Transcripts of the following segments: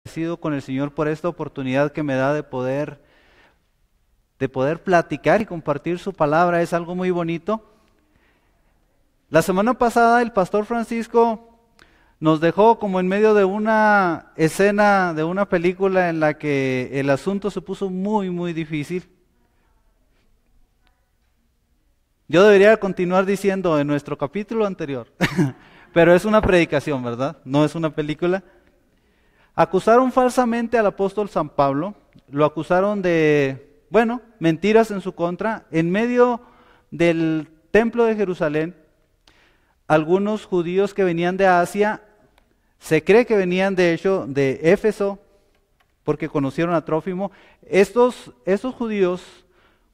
Agradecido con el Señor por esta oportunidad que me da de poder platicar y compartir su palabra. Es algo muy bonito. La semana pasada el pastor Francisco nos dejó como en medio de una escena de una película en la que el asunto se puso muy, muy difícil. Yo debería continuar diciendo en nuestro capítulo anterior, pero es una predicación, ¿verdad? No es una película. Acusaron falsamente al apóstol San Pablo, lo acusaron de, mentiras en su contra. En medio del templo de Jerusalén, algunos judíos que venían de Asia, se cree que venían de hecho de Éfeso, porque conocieron a Trófimo. Estos judíos,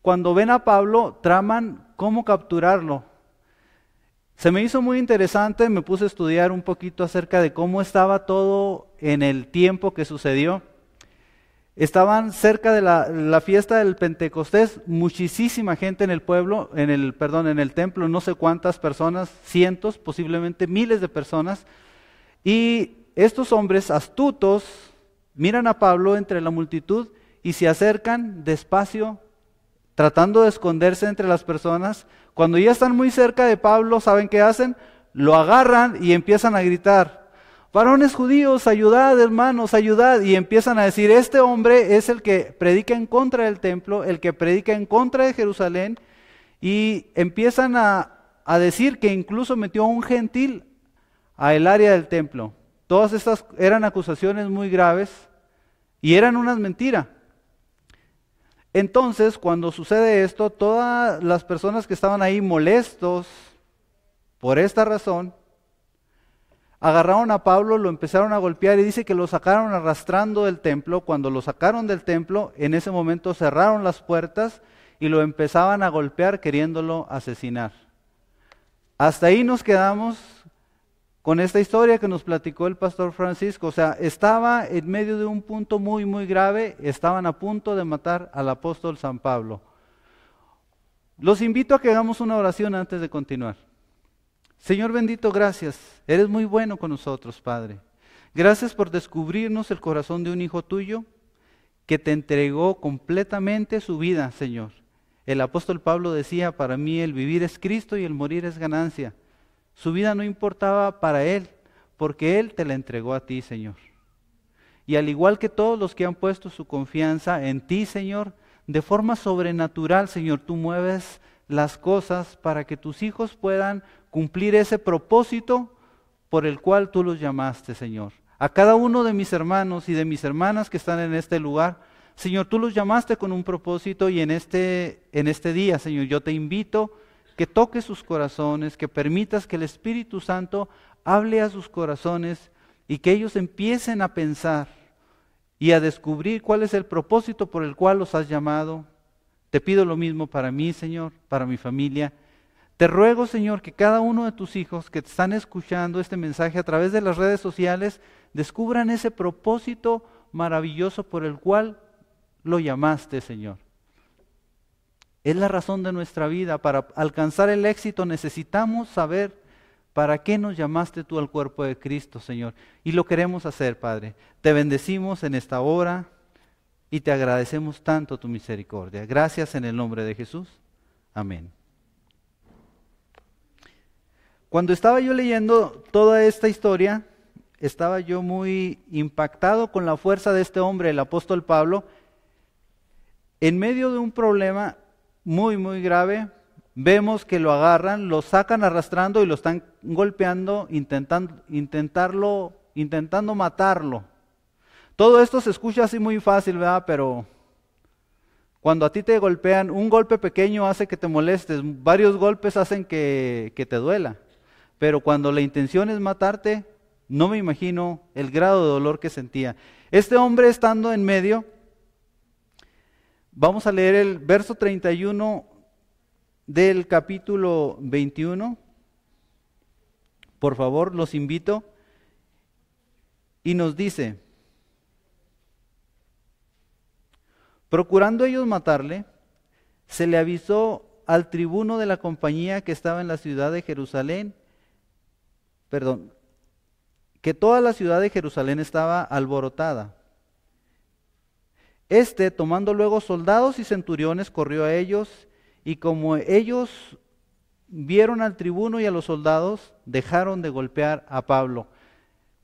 cuando ven a Pablo, traman cómo capturarlo. Se me hizo muy interesante, me puse a estudiar un poquito acerca de cómo estaba todo en el tiempo que sucedió. Estaban cerca de la fiesta del Pentecostés, muchísima gente en el pueblo, en el templo, no sé cuántas personas, cientos, posiblemente miles de personas. Y estos hombres astutos miran a Pablo entre la multitud y se acercan despacio, tratando de esconderse entre las personas. Cuando ya están muy cerca de Pablo, ¿saben qué hacen? Lo agarran y empiezan a gritar: varones judíos, ayudad, hermanos, ayudad. Y empiezan a decir: este hombre es el que predica en contra del templo, el que predica en contra de Jerusalén. Y empiezan a decir que incluso metió a un gentil a el área del templo. Todas estas eran acusaciones muy graves y eran unas mentiras. Entonces, cuando sucede esto, todas las personas que estaban ahí molestos por esta razón, agarraron a Pablo, lo empezaron a golpear y dice que lo sacaron arrastrando del templo. Cuando lo sacaron del templo, en ese momento cerraron las puertas y lo empezaban a golpear queriéndolo asesinar. Hasta ahí nos quedamos con esta historia que nos platicó el pastor Francisco. O sea, estaba en medio de un punto muy, muy grave. Estaban a punto de matar al apóstol San Pablo. Los invito a que hagamos una oración antes de continuar. Señor bendito, gracias. Eres muy bueno con nosotros, Padre. Gracias por descubrirnos el corazón de un hijo tuyo que te entregó completamente su vida, Señor. El apóstol Pablo decía: para mí el vivir es Cristo y el morir es ganancia. Su vida no importaba para él, porque él te la entregó a ti, Señor. Y al igual que todos los que han puesto su confianza en ti, Señor, de forma sobrenatural, Señor, tú mueves las cosas para que tus hijos puedan cumplir ese propósito por el cual tú los llamaste, Señor. A cada uno de mis hermanos y de mis hermanas que están en este lugar, Señor, tú los llamaste con un propósito, y en este día, Señor, yo te invito que toques sus corazones, que permitas que el Espíritu Santo hable a sus corazones y que ellos empiecen a pensar y a descubrir cuál es el propósito por el cual los has llamado. Te pido lo mismo para mí, Señor, para mi familia. Te ruego, Señor, que cada uno de tus hijos que te están escuchando este mensaje a través de las redes sociales descubran ese propósito maravilloso por el cual lo llamaste, Señor. Es la razón de nuestra vida. Para alcanzar el éxito necesitamos saber para qué nos llamaste tú al cuerpo de Cristo, Señor. Y lo queremos hacer, Padre. Te bendecimos en esta hora y te agradecemos tanto tu misericordia. Gracias en el nombre de Jesús. Amén. Cuando estaba yo leyendo toda esta historia, estaba yo muy impactado con la fuerza de este hombre, el apóstol Pablo. En medio de un problema muy, muy grave, vemos que lo agarran, lo sacan arrastrando y lo están golpeando, intentando matarlo. Todo esto se escucha así muy fácil, ¿verdad? Pero cuando a ti te golpean, un golpe pequeño hace que te molestes, varios golpes hacen que te duela. Pero cuando la intención es matarte, no me imagino el grado de dolor que sentía. Este hombre, estando en medio, vamos a leer el verso 31 del capítulo 21. Por favor, los invito. Y nos dice: procurando ellos matarle, se le avisó al tribuno de la compañía que estaba en la ciudad de Jerusalén, que toda la ciudad de Jerusalén estaba alborotada Tomando luego soldados y centuriones, corrió a ellos, y como ellos vieron al tribuno y a los soldados, dejaron de golpear a Pablo.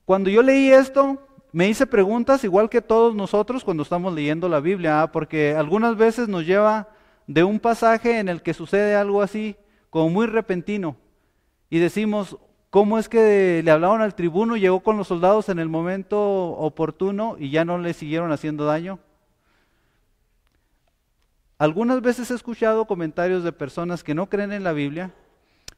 Cuando yo leí esto, me hice preguntas igual que todos nosotros cuando estamos leyendo la Biblia, porque algunas veces nos lleva de un pasaje en el que sucede algo así, como muy repentino, y decimos, ¿cómo es que le hablaron al tribuno y llegó con los soldados en el momento oportuno y ya no le siguieron haciendo daño? Algunas veces he escuchado comentarios de personas que no creen en la Biblia,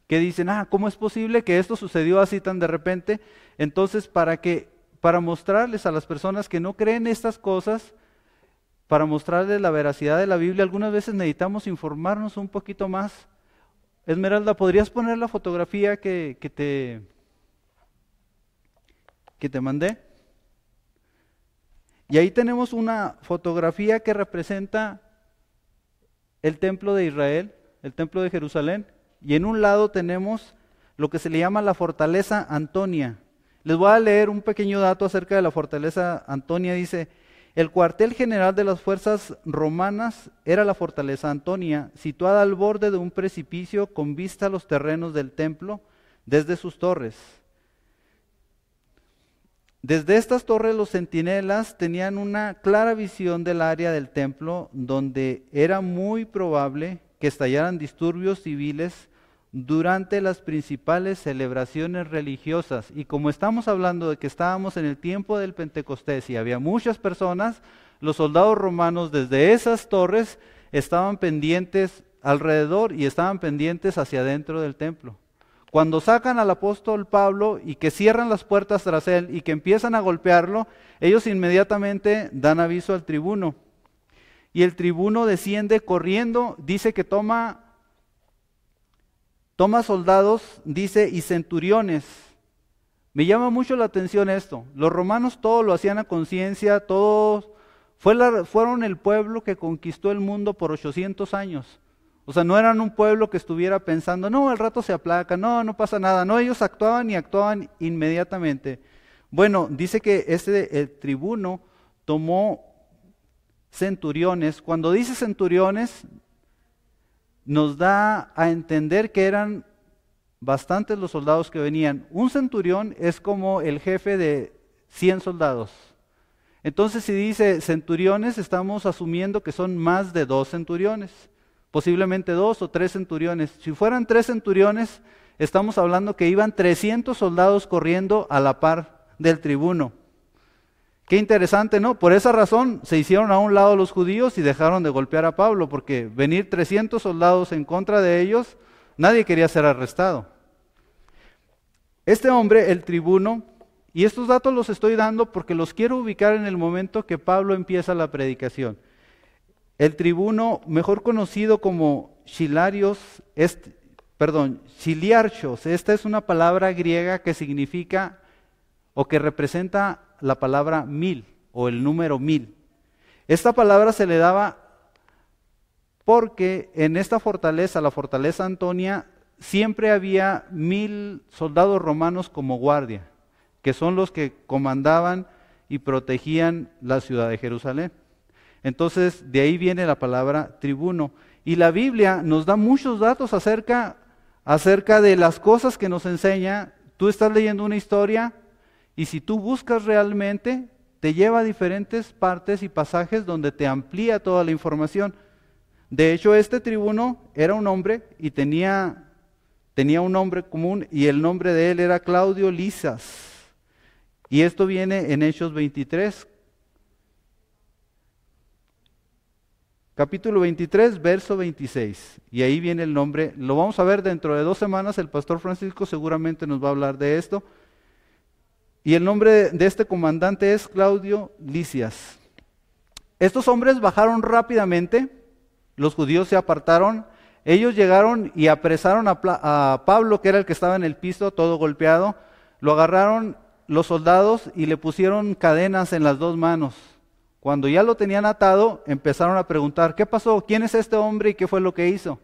que dicen, ¿cómo es posible que esto sucedió así tan de repente? Entonces, para mostrarles a las personas que no creen estas cosas, para mostrarles la veracidad de la Biblia, algunas veces necesitamos informarnos un poquito más. Esmeralda, ¿podrías poner la fotografía que te mandé? Y ahí tenemos una fotografía que representa el templo de Israel, el templo de Jerusalén, y en un lado tenemos lo que se le llama la fortaleza Antonia. Les voy a leer un pequeño dato acerca de la fortaleza Antonia. Dice, el cuartel general de las fuerzas romanas era la fortaleza Antonia, situada al borde de un precipicio con vista a los terrenos del templo desde sus torres. Desde estas torres los centinelas tenían una clara visión del área del templo donde era muy probable que estallaran disturbios civiles durante las principales celebraciones religiosas. Y como estamos hablando de que estábamos en el tiempo del Pentecostés y había muchas personas, los soldados romanos desde esas torres estaban pendientes alrededor y estaban pendientes hacia adentro del templo. Cuando sacan al apóstol Pablo y que cierran las puertas tras él y que empiezan a golpearlo, ellos inmediatamente dan aviso al tribuno. Y el tribuno desciende corriendo, dice que toma soldados, dice, y centuriones. Me llama mucho la atención esto. Los romanos todo lo hacían a conciencia, todos fueron el pueblo que conquistó el mundo por 800 años. O sea, no eran un pueblo que estuviera pensando, no, al rato se aplaca, no pasa nada. No, ellos actuaban y actuaban inmediatamente. Bueno, dice que el tribuno tomó centuriones. Cuando dice centuriones, nos da a entender que eran bastantes los soldados que venían. Un centurión es como el jefe de 100 soldados. Entonces, si dice centuriones, estamos asumiendo que son más de 2 centuriones. Posiblemente 2 o 3 centuriones. Si fueran 3 centuriones, estamos hablando que iban 300 soldados corriendo a la par del tribuno. Qué interesante, ¿no? Por esa razón se hicieron a un lado los judíos y dejaron de golpear a Pablo, porque venir 300 soldados en contra de ellos, nadie quería ser arrestado. Este hombre, el tribuno, y estos datos los estoy dando porque los quiero ubicar en el momento que Pablo empieza la predicación. El tribuno, mejor conocido como Chiliarchos, esta es una palabra griega que significa o que representa la palabra 1000 o el número 1000. Esta palabra se le daba porque en esta fortaleza, la fortaleza Antonia, siempre había 1000 soldados romanos como guardia, que son los que comandaban y protegían la ciudad de Jerusalén. Entonces, de ahí viene la palabra tribuno. Y la Biblia nos da muchos datos acerca de las cosas que nos enseña. Tú estás leyendo una historia y si tú buscas realmente, te lleva a diferentes partes y pasajes donde te amplía toda la información. De hecho, este tribuno era un hombre y tenía un nombre común y el nombre de él era Claudio Lisias. Y esto viene en Hechos 23. Capítulo 23, verso 26, y ahí viene el nombre, lo vamos a ver dentro de 2 semanas, el pastor Francisco seguramente nos va a hablar de esto, y el nombre de este comandante es Claudio Lisias. Estos hombres bajaron rápidamente, los judíos se apartaron, ellos llegaron y apresaron a Pablo, que era el que estaba en el piso, todo golpeado, lo agarraron los soldados y le pusieron cadenas en las 2 manos. Cuando ya lo tenían atado, empezaron a preguntar, ¿qué pasó? ¿Quién es este hombre y qué fue lo que hizo?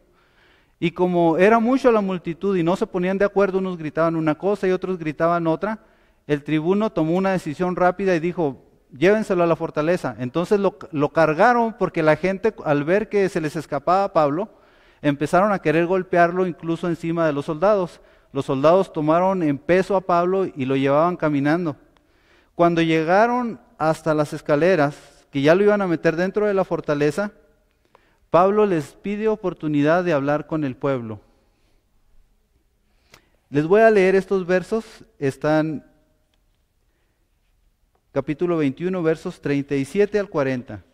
Y como era mucho la multitud y no se ponían de acuerdo, unos gritaban una cosa y otros gritaban otra, el tribuno tomó una decisión rápida y dijo, llévenselo a la fortaleza. Entonces lo cargaron porque la gente, al ver que se les escapaba a Pablo, empezaron a querer golpearlo incluso encima de los soldados. Los soldados tomaron en peso a Pablo y lo llevaban caminando. Cuando llegaron hasta las escaleras, que ya lo iban a meter dentro de la fortaleza, Pablo les pide oportunidad de hablar con el pueblo. Les voy a leer estos versos, están capítulo 21, versos 37 al 40.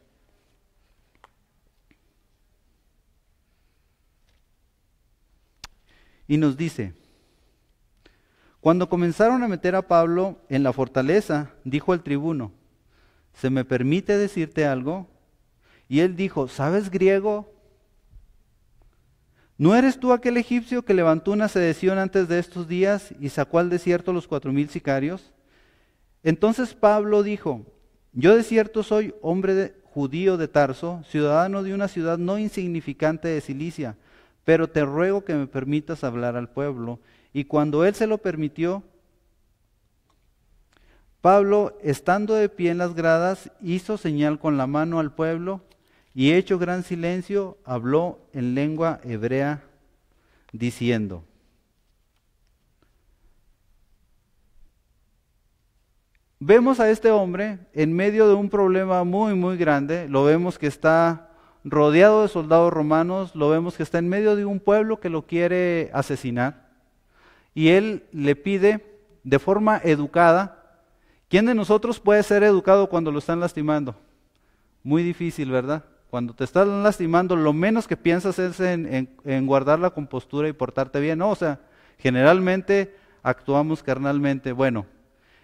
Y nos dice: cuando comenzaron a meter a Pablo en la fortaleza, dijo el tribuno: ¿se me permite decirte algo? Y él dijo: ¿sabes griego? ¿No eres tú aquel egipcio que levantó una sedición antes de estos días y sacó al desierto los 4,000 sicarios? Entonces Pablo dijo: yo de cierto soy hombre judío de Tarso, ciudadano de una ciudad no insignificante de Cilicia, pero te ruego que me permitas hablar al pueblo. Y cuando él se lo permitió, Pablo, estando de pie en las gradas, hizo señal con la mano al pueblo y, hecho gran silencio, habló en lengua hebrea, diciendo: vemos a este hombre en medio de un problema muy, muy grande. Lo vemos que está rodeado de soldados romanos, lo vemos que está en medio de un pueblo que lo quiere asesinar. Y él le pide de forma educada. ¿Quién de nosotros puede ser educado cuando lo están lastimando? Muy difícil, ¿verdad? Cuando te están lastimando, lo menos que piensas es en guardar la compostura y portarte bien. No, o sea, generalmente actuamos carnalmente. Bueno,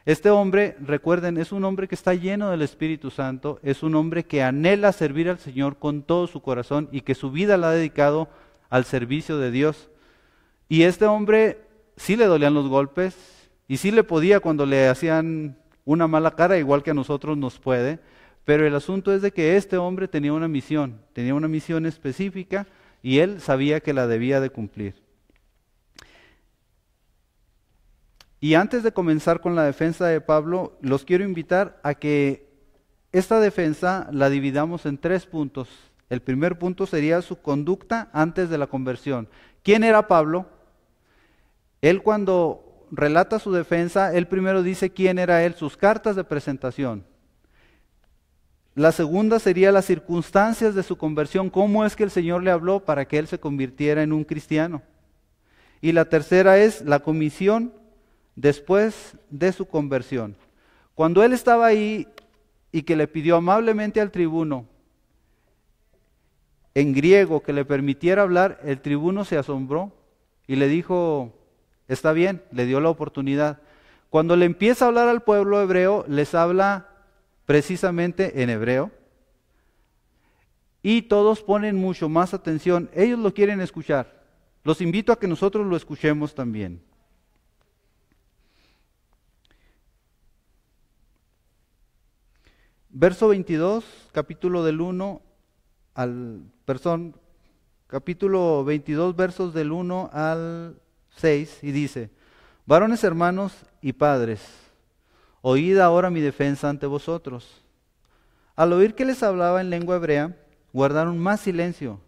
este hombre, recuerden, es un hombre que está lleno del Espíritu Santo, es un hombre que anhela servir al Señor con todo su corazón y que su vida la ha dedicado al servicio de Dios. Y este hombre sí le dolían los golpes y sí le podía cuando le hacían una mala cara, igual que a nosotros nos puede, pero el asunto es de que este hombre tenía una misión específica y él sabía que la debía de cumplir. Y antes de comenzar con la defensa de Pablo, los quiero invitar a que esta defensa la dividamos en 3 puntos. El primer punto sería su conducta antes de la conversión. ¿Quién era Pablo? Él, cuando relata su defensa, él primero dice quién era él, sus cartas de presentación. La segunda sería las circunstancias de su conversión, cómo es que el Señor le habló para que él se convirtiera en un cristiano. Y la tercera es la comisión después de su conversión. Cuando él estaba ahí y que le pidió amablemente al tribuno en griego que le permitiera hablar, el tribuno se asombró y le dijo: está bien, le dio la oportunidad. Cuando le empieza a hablar al pueblo hebreo, les habla precisamente en hebreo y todos ponen mucho más atención. Ellos lo quieren escuchar. Los invito a que nosotros lo escuchemos también. Verso 22, capítulo 22, versos del 1 al 6, y dice: varones hermanos y padres, oíd ahora mi defensa ante vosotros. Al oír que les hablaba en lengua hebrea, guardaron más silencio.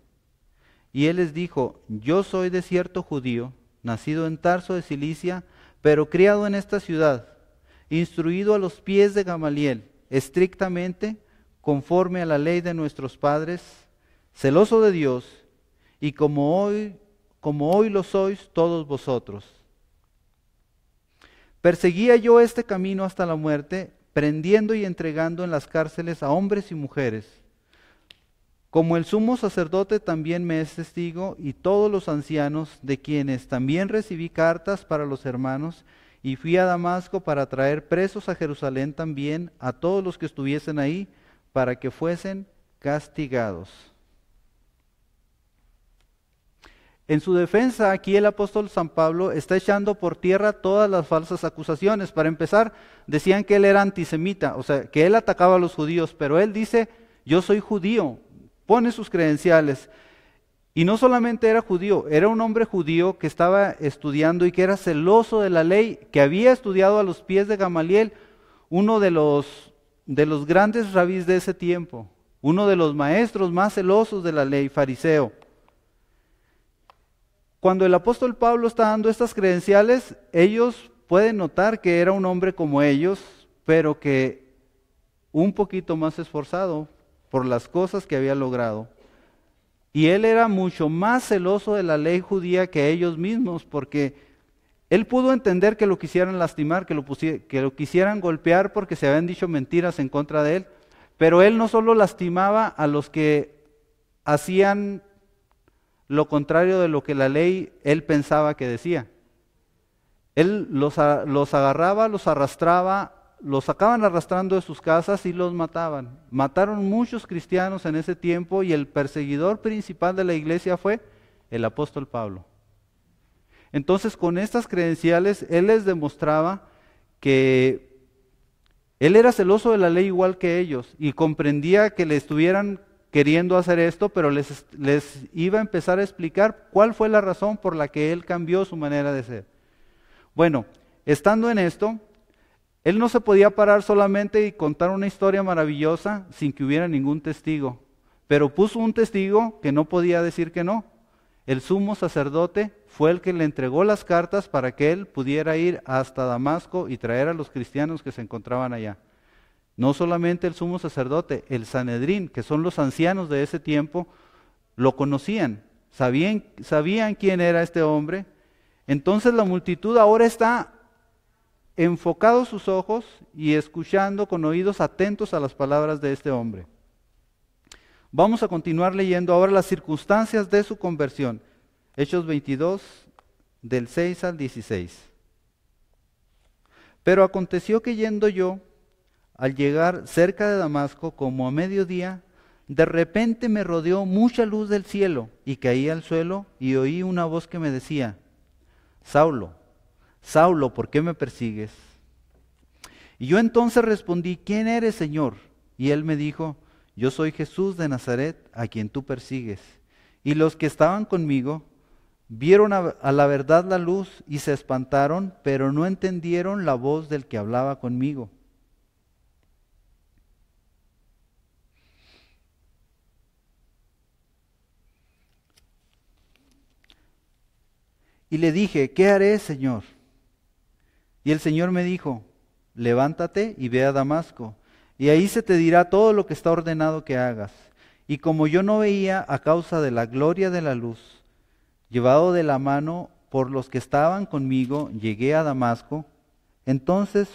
Y él les dijo: yo soy de cierto judío, nacido en Tarso de Cilicia, pero criado en esta ciudad, instruido a los pies de Gamaliel, estrictamente conforme a la ley de nuestros padres, celoso de Dios, y como hoy lo sois todos vosotros. Perseguía yo este camino hasta la muerte, prendiendo y entregando en las cárceles a hombres y mujeres. Como el sumo sacerdote también me es testigo, y todos los ancianos, de quienes también recibí cartas para los hermanos, y fui a Damasco para traer presos a Jerusalén también a todos los que estuviesen ahí, para que fuesen castigados. En su defensa, aquí el apóstol San Pablo está echando por tierra todas las falsas acusaciones. Para empezar, decían que él era antisemita, o sea, que él atacaba a los judíos, pero él dice: yo soy judío, pone sus credenciales. Y no solamente era judío, era un hombre judío que estaba estudiando y que era celoso de la ley, que había estudiado a los pies de Gamaliel, uno de los de los grandes rabís de ese tiempo, uno de los maestros más celosos de la ley, fariseo. Cuando el apóstol Pablo está dando estas credenciales, ellos pueden notar que era un hombre como ellos, pero que un poquito más esforzado por las cosas que había logrado. Y él era mucho más celoso de la ley judía que ellos mismos, porque él pudo entender que lo quisieran lastimar, que lo quisieran golpear porque se habían dicho mentiras en contra de él, pero él no solo lastimaba a los que hacían lo contrario de lo que la ley él pensaba que decía. Él los agarraba, los arrastraba, los sacaban arrastrando de sus casas y los mataban. Mataron muchos cristianos en ese tiempo y el perseguidor principal de la iglesia fue el apóstol Pablo. Entonces, con estas credenciales, él les demostraba que él era celoso de la ley igual que ellos y comprendía que le estuvieran queriendo hacer esto, pero les iba a empezar a explicar cuál fue la razón por la que él cambió su manera de ser. Bueno, estando en esto, él no se podía parar solamente y contar una historia maravillosa sin que hubiera ningún testigo, pero puso un testigo que no podía decir que no. El sumo sacerdote fue el que le entregó las cartas para que él pudiera ir hasta Damasco y traer a los cristianos que se encontraban allá. No solamente el sumo sacerdote, el Sanedrín, que son los ancianos de ese tiempo, lo conocían, sabían quién era este hombre. Entonces la multitud ahora está enfocado sus ojos y escuchando con oídos atentos a las palabras de este hombre. Vamos a continuar leyendo ahora las circunstancias de su conversión. Hechos 22, del 6 al 16. Pero aconteció que yendo yo, al llegar cerca de Damasco, como a mediodía, de repente me rodeó mucha luz del cielo, y caí al suelo, y oí una voz que me decía: Saulo, Saulo, ¿por qué me persigues? Y yo entonces respondí: ¿Quién eres, Señor? Y él me dijo: Yo soy Jesús de Nazaret, a quien tú persigues. Y los que estaban conmigo vieron a la verdad la luz y se espantaron, pero no entendieron la voz del que hablaba conmigo. Y le dije: ¿qué haré, Señor? Y el Señor me dijo: levántate y ve a Damasco, y ahí se te dirá todo lo que está ordenado que hagas. Y como yo no veía a causa de la gloria de la luz, llevado de la mano por los que estaban conmigo, llegué a Damasco. Entonces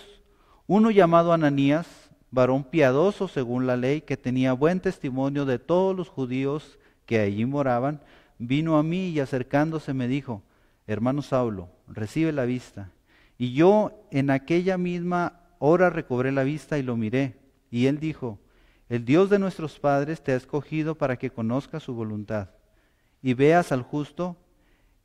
uno llamado Ananías, varón piadoso según la ley, que tenía buen testimonio de todos los judíos que allí moraban, vino a mí y acercándose me dijo: hermano Saulo, recibe la vista. Y yo en aquella misma hora recobré la vista y lo miré. Y él dijo: el Dios de nuestros padres te ha escogido para que conozcas su voluntad, y veas al justo,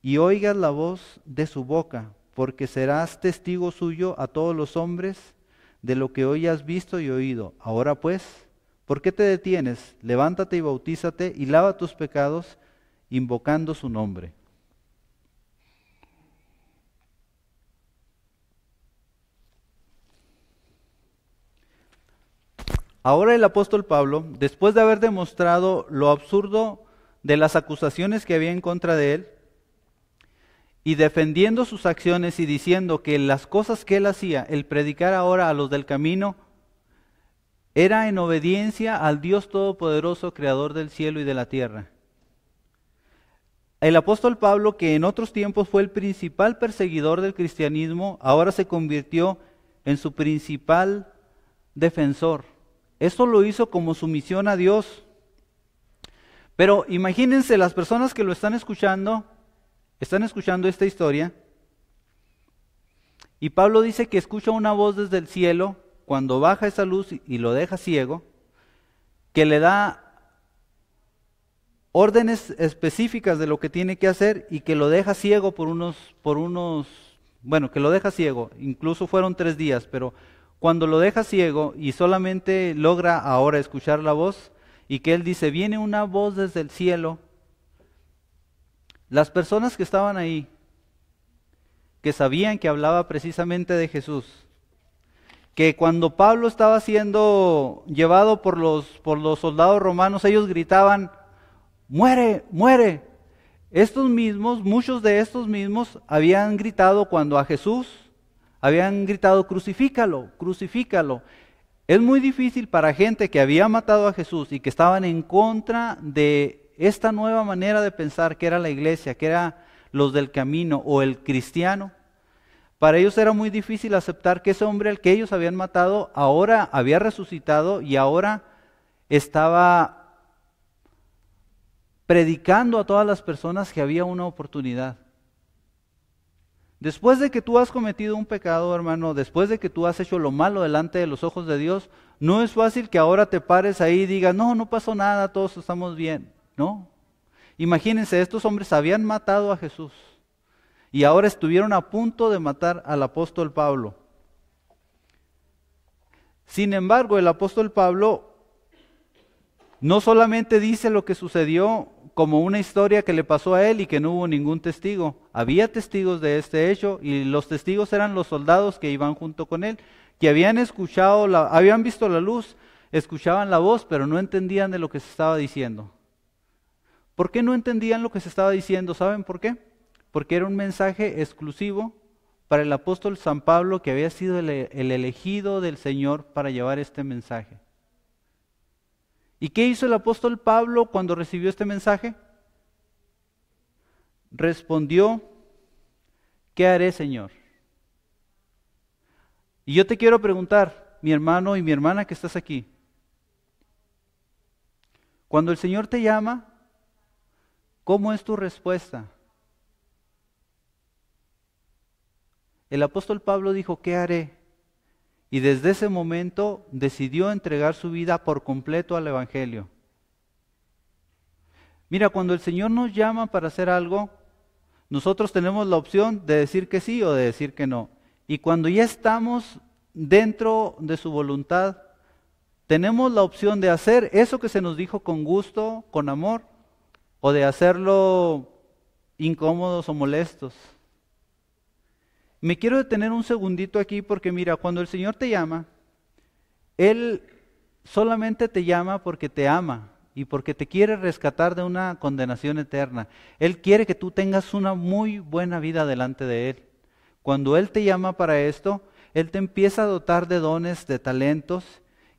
y oigas la voz de su boca, porque serás testigo suyo a todos los hombres de lo que hoy has visto y oído. Ahora pues, ¿por qué te detienes? Levántate y bautízate, y lava tus pecados, invocando su nombre. Ahora el apóstol Pablo, después de haber demostrado lo absurdo de las acusaciones que había en contra de él, y defendiendo sus acciones y diciendo que las cosas que él hacía, el predicar ahora a los del camino, era en obediencia al Dios Todopoderoso, Creador del cielo y de la tierra. El apóstol Pablo, que en otros tiempos fue el principal perseguidor del cristianismo, ahora se convirtió en su principal defensor. Esto lo hizo como sumisión a Dios. Pero imagínense, las personas que lo están escuchando esta historia, y Pablo dice que escucha una voz desde el cielo cuando baja esa luz y lo deja ciego, que le da órdenes específicas de lo que tiene que hacer y que lo deja ciego que lo deja ciego, incluso fueron 3 días, pero cuando lo deja ciego y solamente logra ahora escuchar la voz, y que él dice: viene una voz desde el cielo. Las personas que estaban ahí, que sabían que hablaba precisamente de Jesús, que cuando Pablo estaba siendo llevado por los soldados romanos, ellos gritaban, muere, muere. Estos mismos, muchos de estos mismos habían gritado cuando a Jesús, habían gritado, crucifícalo, crucifícalo. Es muy difícil para gente que había matado a Jesús y que estaban en contra de esta nueva manera de pensar que era la iglesia, que era los del camino o el cristiano. Para ellos era muy difícil aceptar que ese hombre al que ellos habían matado ahora había resucitado y ahora estaba predicando a todas las personas que había una oportunidad. Después de que tú has cometido un pecado, hermano, después de que tú has hecho lo malo delante de los ojos de Dios, no es fácil que ahora te pares ahí y digas, no, no pasó nada, todos estamos bien. No. Imagínense, estos hombres habían matado a Jesús y ahora estuvieron a punto de matar al apóstol Pablo. Sin embargo, el apóstol Pablo no solamente dice lo que sucedió como una historia que le pasó a él y que no hubo ningún testigo. Había testigos de este hecho y los testigos eran los soldados que iban junto con él, que habían escuchado, habían visto la luz, escuchaban la voz, pero no entendían de lo que se estaba diciendo. ¿Por qué no entendían lo que se estaba diciendo? ¿Saben por qué? Porque era un mensaje exclusivo para el apóstol San Pablo, que había sido el elegido del Señor para llevar este mensaje. ¿Y qué hizo el apóstol Pablo cuando recibió este mensaje? Respondió, ¿qué haré, Señor? Y yo te quiero preguntar, mi hermano y mi hermana que estás aquí, cuando el Señor te llama, ¿cómo es tu respuesta? El apóstol Pablo dijo, ¿qué haré? Y desde ese momento decidió entregar su vida por completo al Evangelio. Mira, cuando el Señor nos llama para hacer algo, nosotros tenemos la opción de decir que sí o de decir que no. Y cuando ya estamos dentro de su voluntad, tenemos la opción de hacer eso que se nos dijo con gusto, con amor, o de hacerlo incómodos o molestos. Me quiero detener un segundito aquí porque mira, cuando el Señor te llama, Él solamente te llama porque te ama y porque te quiere rescatar de una condenación eterna. Él quiere que tú tengas una muy buena vida delante de Él. Cuando Él te llama para esto, Él te empieza a dotar de dones, de talentos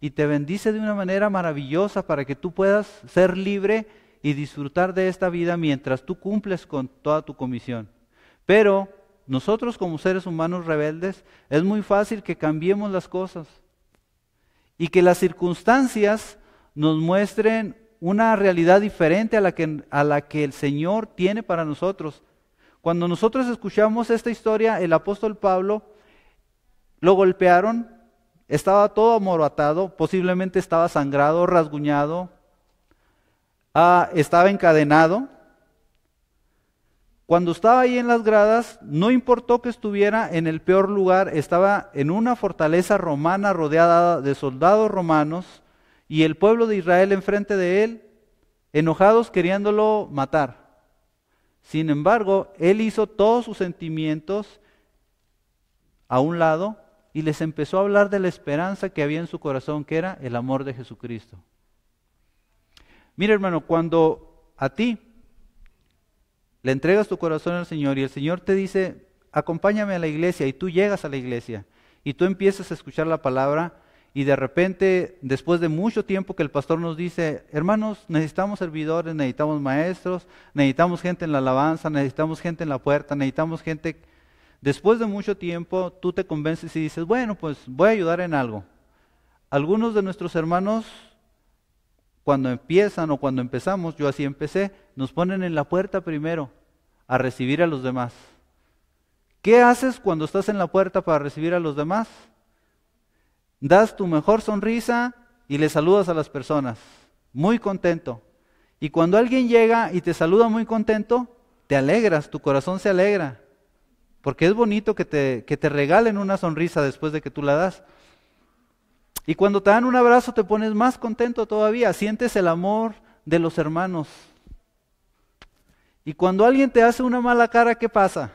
y te bendice de una manera maravillosa para que tú puedas ser libre y disfrutar de esta vida mientras tú cumples con toda tu comisión. Pero nosotros como seres humanos rebeldes, es muy fácil que cambiemos las cosas y que las circunstancias nos muestren una realidad diferente a la que el Señor tiene para nosotros. Cuando nosotros escuchamos esta historia, el apóstol Pablo lo golpearon, estaba todo amoratado, posiblemente estaba sangrado, rasguñado, estaba encadenado. Cuando estaba ahí en las gradas, no importó que estuviera en el peor lugar, estaba en una fortaleza romana rodeada de soldados romanos y el pueblo de Israel enfrente de él, enojados queriéndolo matar. Sin embargo, él hizo todos sus sentimientos a un lado y les empezó a hablar de la esperanza que había en su corazón, que era el amor de Jesucristo. Mira, hermano, cuando a ti le entregas tu corazón al Señor y el Señor te dice, acompáñame a la iglesia, y tú llegas a la iglesia y tú empiezas a escuchar la palabra y de repente, después de mucho tiempo que el pastor nos dice, hermanos, necesitamos servidores, necesitamos maestros, necesitamos gente en la alabanza, necesitamos gente en la puerta, necesitamos gente. Después de mucho tiempo tú te convences y dices, bueno, pues voy a ayudar en algo. Algunos de nuestros hermanos, cuando empiezan o cuando empezamos, yo así empecé, nos ponen en la puerta primero a recibir a los demás. ¿Qué haces cuando estás en la puerta para recibir a los demás? Das tu mejor sonrisa y le saludas a las personas, muy contento. Y cuando alguien llega y te saluda muy contento, te alegras, tu corazón se alegra. Porque es bonito que te regalen una sonrisa después de que tú la das. Y cuando te dan un abrazo te pones más contento todavía, sientes el amor de los hermanos. Y cuando alguien te hace una mala cara, ¿qué pasa?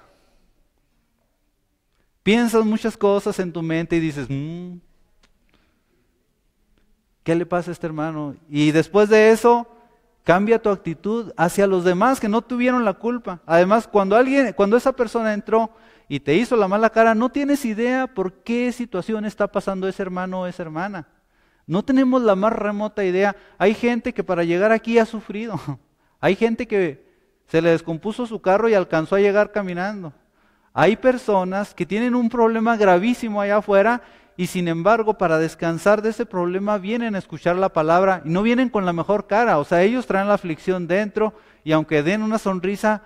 Piensas muchas cosas en tu mente y dices, ¿qué le pasa a este hermano? Y después de eso, cambia tu actitud hacia los demás que no tuvieron la culpa. Además, cuando esa persona entró y te hizo la mala cara, no tienes idea por qué situación está pasando ese hermano o esa hermana. No tenemos la más remota idea. Hay gente que para llegar aquí ha sufrido. Hay gente que se le descompuso su carro y alcanzó a llegar caminando. Hay personas que tienen un problema gravísimo allá afuera y sin embargo para descansar de ese problema vienen a escuchar la palabra y no vienen con la mejor cara. O sea, ellos traen la aflicción dentro y aunque den una sonrisa,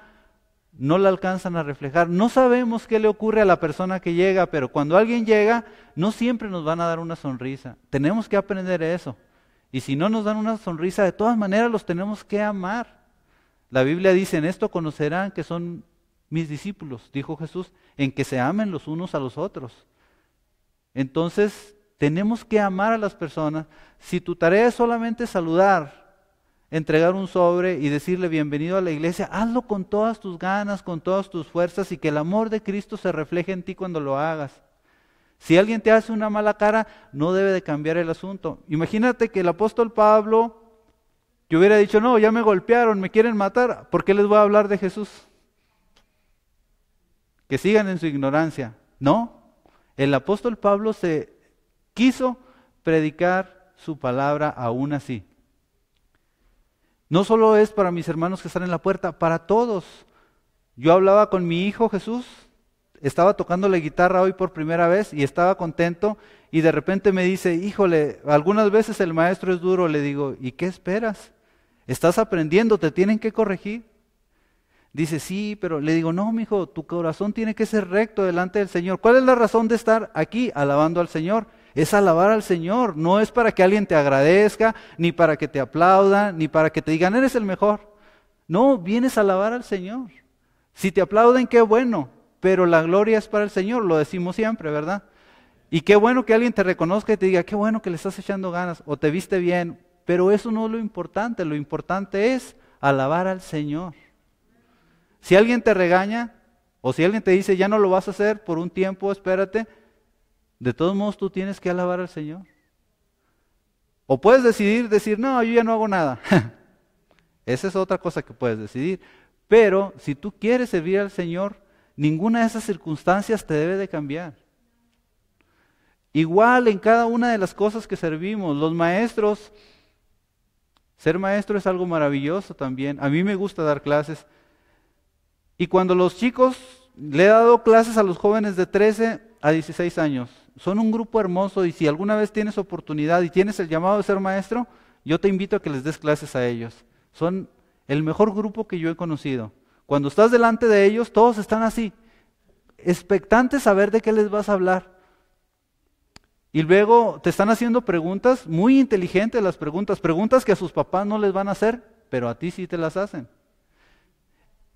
no la alcanzan a reflejar. No sabemos qué le ocurre a la persona que llega, pero cuando alguien llega, no siempre nos van a dar una sonrisa. Tenemos que aprender eso. Y si no nos dan una sonrisa, de todas maneras los tenemos que amar. La Biblia dice, en esto conocerán que son mis discípulos, dijo Jesús, en que se amen los unos a los otros. Entonces, tenemos que amar a las personas. Si tu tarea es solamente saludar, entregar un sobre y decirle bienvenido a la iglesia, hazlo con todas tus ganas, con todas tus fuerzas y que el amor de Cristo se refleje en ti cuando lo hagas. Si alguien te hace una mala cara, no debe de cambiar el asunto. Imagínate que el apóstol Pablo que hubiera dicho, no, ya me golpearon, me quieren matar, ¿por qué les voy a hablar de Jesús? Que sigan en su ignorancia. No, el apóstol Pablo se quiso predicar su palabra aún así. No solo es para mis hermanos que están en la puerta, para todos. Yo hablaba con mi hijo Jesús, estaba tocando la guitarra hoy por primera vez y estaba contento y de repente me dice, híjole, algunas veces el maestro es duro. Le digo, ¿y qué esperas? Estás aprendiendo, te tienen que corregir. Dice, sí, pero le digo, no, mijo, tu corazón tiene que ser recto delante del Señor. ¿Cuál es la razón de estar aquí alabando al Señor? Es alabar al Señor, no es para que alguien te agradezca, ni para que te aplaudan, ni para que te digan, eres el mejor. No, vienes a alabar al Señor. Si te aplauden, qué bueno, pero la gloria es para el Señor, lo decimos siempre, ¿verdad? Y qué bueno que alguien te reconozca y te diga, qué bueno que le estás echando ganas, o te viste bien, pero eso no es lo importante es alabar al Señor. Si alguien te regaña, o si alguien te dice, ya no lo vas a hacer por un tiempo, espérate, de todos modos tú tienes que alabar al Señor. O puedes decir, no, yo ya no hago nada. Esa es otra cosa que puedes decidir. Pero si tú quieres servir al Señor, ninguna de esas circunstancias te debe de cambiar. Igual en cada una de las cosas que servimos, los maestros, ser maestro es algo maravilloso también. A mí me gusta dar clases. Y cuando los chicos, le he dado clases a los jóvenes de 13 a 16 años, son un grupo hermoso y si alguna vez tienes oportunidad y tienes el llamado de ser maestro, yo te invito a que les des clases a ellos. Son el mejor grupo que yo he conocido. Cuando estás delante de ellos, todos están así, expectantes a ver de qué les vas a hablar. Y luego te están haciendo preguntas, muy inteligentes las preguntas que a sus papás no les van a hacer, pero a ti sí te las hacen.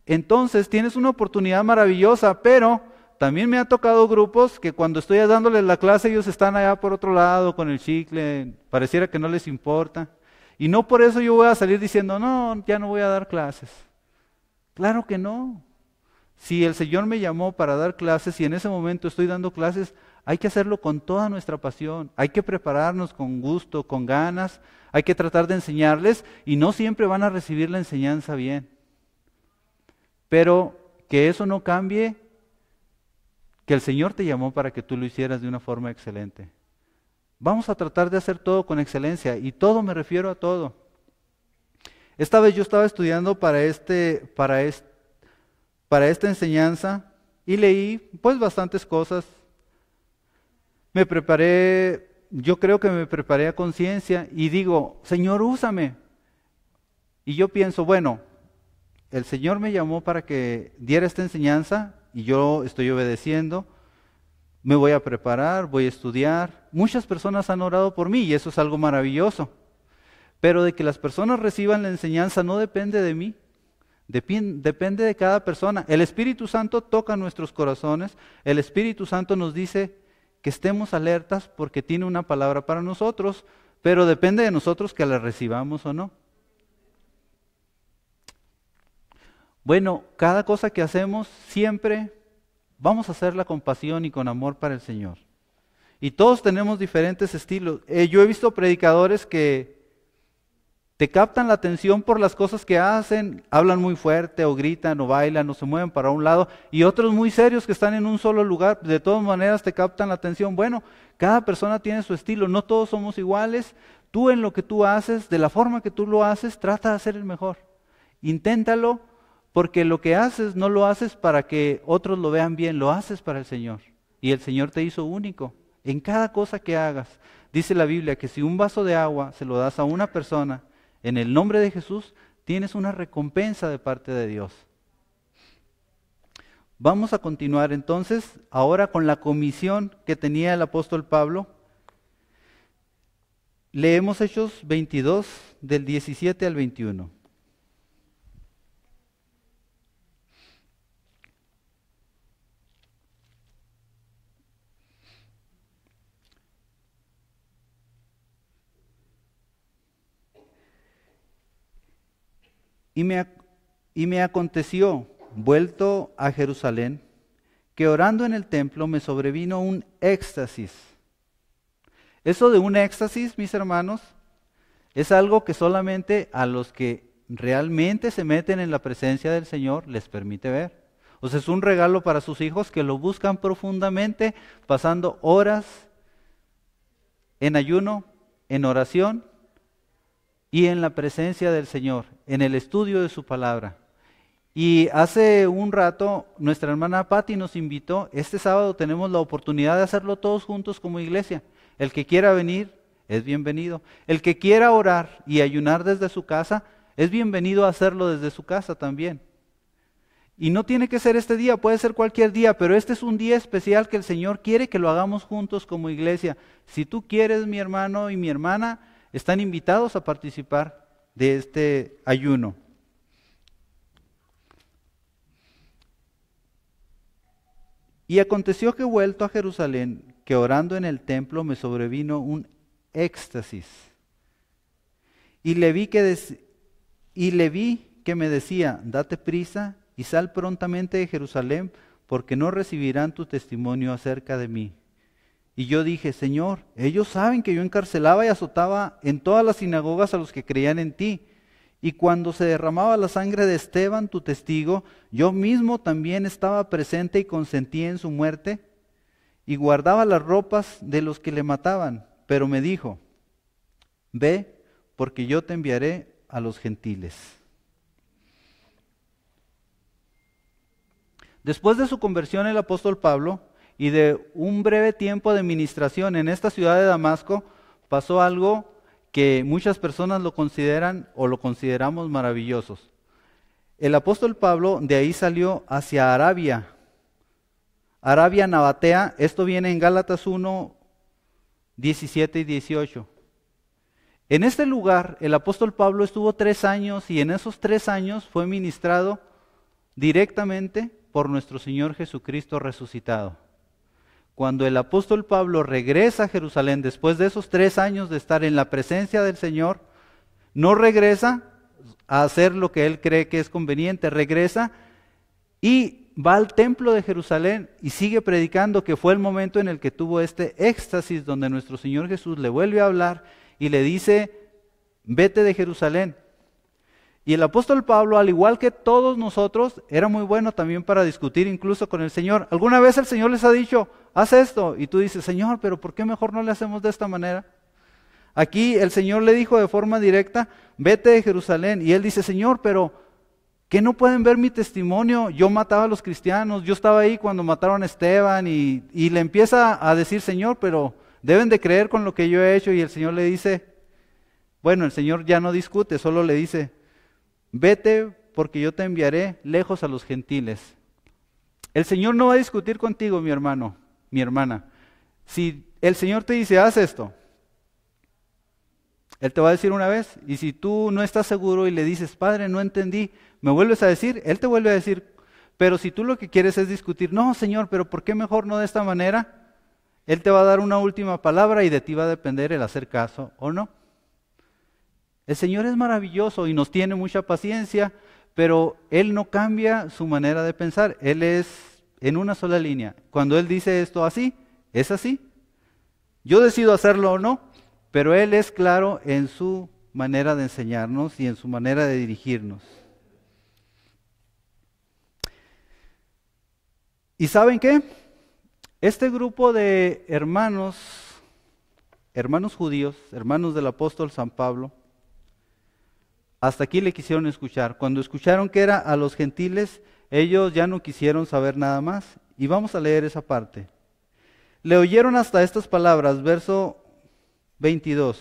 Entonces tienes una oportunidad maravillosa, pero también me ha tocado grupos que cuando estoy dándoles la clase ellos están allá por otro lado con el chicle, pareciera que no les importa. Y no por eso yo voy a salir diciendo, no, ya no voy a dar clases. Claro que no. Si el Señor me llamó para dar clases y en ese momento estoy dando clases, hay que hacerlo con toda nuestra pasión, hay que prepararnos con gusto, con ganas, hay que tratar de enseñarles y no siempre van a recibir la enseñanza bien. Pero que eso no cambie, que el Señor te llamó para que tú lo hicieras de una forma excelente. Vamos a tratar de hacer todo con excelencia y todo me refiero a todo. Esta vez yo estaba estudiando para esta enseñanza y leí pues bastantes cosas. Me preparé, yo creo que me preparé a conciencia y digo, Señor, úsame. Y yo pienso, bueno, el Señor me llamó para que diera esta enseñanza y yo estoy obedeciendo, me voy a preparar, voy a estudiar. Muchas personas han orado por mí y eso es algo maravilloso. Pero de que las personas reciban la enseñanza no depende de mí, depende de cada persona. El Espíritu Santo toca nuestros corazones, el Espíritu Santo nos dice que estemos alertas porque tiene una palabra para nosotros, pero depende de nosotros que la recibamos o no. Bueno, cada cosa que hacemos siempre vamos a hacerla con pasión y con amor para el Señor. Y todos tenemos diferentes estilos. Yo he visto predicadores que te captan la atención por las cosas que hacen, hablan muy fuerte o gritan o bailan o se mueven para un lado, y otros muy serios que están en un solo lugar, de todas maneras te captan la atención. Bueno, cada persona tiene su estilo, no todos somos iguales. Tú en lo que tú haces, de la forma que tú lo haces, trata de hacer el mejor. Inténtalo, porque lo que haces no lo haces para que otros lo vean bien, lo haces para el Señor. Y el Señor te hizo único en cada cosa que hagas. Dice la Biblia que si un vaso de agua se lo das a una persona, en el nombre de Jesús, tienes una recompensa de parte de Dios. Vamos a continuar entonces ahora con la comisión que tenía el apóstol Pablo. Leemos Hechos 22, del 17 al 21. Y me aconteció, vuelto a Jerusalén, que orando en el templo me sobrevino un éxtasis. Eso de un éxtasis, mis hermanos, es algo que solamente a los que realmente se meten en la presencia del Señor les permite ver. O sea, es un regalo para sus hijos que lo buscan profundamente, pasando horas en ayuno, en oración y en la presencia del Señor, en el estudio de su palabra. Y hace un rato nuestra hermana Patti nos invitó. Este sábado tenemos la oportunidad de hacerlo todos juntos como iglesia. El que quiera venir es bienvenido. El que quiera orar y ayunar desde su casa es bienvenido a hacerlo desde su casa también. Y no tiene que ser este día, puede ser cualquier día, pero este es un día especial que el Señor quiere que lo hagamos juntos como iglesia. Si tú quieres, mi hermano y mi hermana, están invitados a participar de este ayuno. Y aconteció que vuelto a Jerusalén, que orando en el templo me sobrevino un éxtasis. Y le vi que me decía, date prisa y sal prontamente de Jerusalén, porque no recibirán tu testimonio acerca de mí. Y yo dije, Señor, ellos saben que yo encarcelaba y azotaba en todas las sinagogas a los que creían en ti. Y cuando se derramaba la sangre de Esteban, tu testigo, yo mismo también estaba presente y consentí en su muerte, y guardaba las ropas de los que le mataban. Pero me dijo, ve, porque yo te enviaré a los gentiles. Después de su conversión, el apóstol Pablo, y de un breve tiempo de ministración en esta ciudad de Damasco, pasó algo que muchas personas lo consideran o lo consideramos maravillosos. El apóstol Pablo de ahí salió hacia Arabia Nabatea. Esto viene en Gálatas 1, 17 y 18. En este lugar el apóstol Pablo estuvo 3 años y en esos 3 años fue ministrado directamente por nuestro Señor Jesucristo resucitado. Cuando el apóstol Pablo regresa a Jerusalén después de esos 3 años de estar en la presencia del Señor, no regresa a hacer lo que él cree que es conveniente, regresa y va al templo de Jerusalén y sigue predicando, que fue el momento en el que tuvo este éxtasis donde nuestro Señor Jesús le vuelve a hablar y le dice, vete de Jerusalén. Y el apóstol Pablo, al igual que todos nosotros, era muy bueno también para discutir incluso con el Señor. ¿Alguna vez el Señor les ha dicho, haz esto? Y tú dices, Señor, pero ¿por qué mejor no le hacemos de esta manera? Aquí el Señor le dijo de forma directa, vete de Jerusalén. Y él dice, Señor, pero ¿qué no pueden ver mi testimonio? Yo mataba a los cristianos, yo estaba ahí cuando mataron a Esteban. Y le empieza a decir, Señor, pero deben de creer con lo que yo he hecho. Y el Señor le dice, bueno, el Señor ya no discute, solo le dice, vete porque yo te enviaré lejos a los gentiles. El Señor no va a discutir contigo, mi hermano, mi hermana. Si el Señor te dice, haz esto, Él te va a decir una vez, y si tú no estás seguro y le dices, Padre, no entendí, ¿me vuelves a decir? Él te vuelve a decir. Pero si tú lo que quieres es discutir, no, Señor, pero ¿por qué mejor no de esta manera? Él te va a dar una última palabra y de ti va a depender el hacer caso o no. El Señor es maravilloso y nos tiene mucha paciencia, pero Él no cambia su manera de pensar. Él es en una sola línea. Cuando Él dice esto así, es así. Yo decido hacerlo o no, pero Él es claro en su manera de enseñarnos y en su manera de dirigirnos. ¿Y saben qué? Este grupo de hermanos judíos, hermanos del apóstol San Pablo, hasta aquí le quisieron escuchar. Cuando escucharon que era a los gentiles, ellos ya no quisieron saber nada más. Y vamos a leer esa parte. Le oyeron hasta estas palabras, verso 22.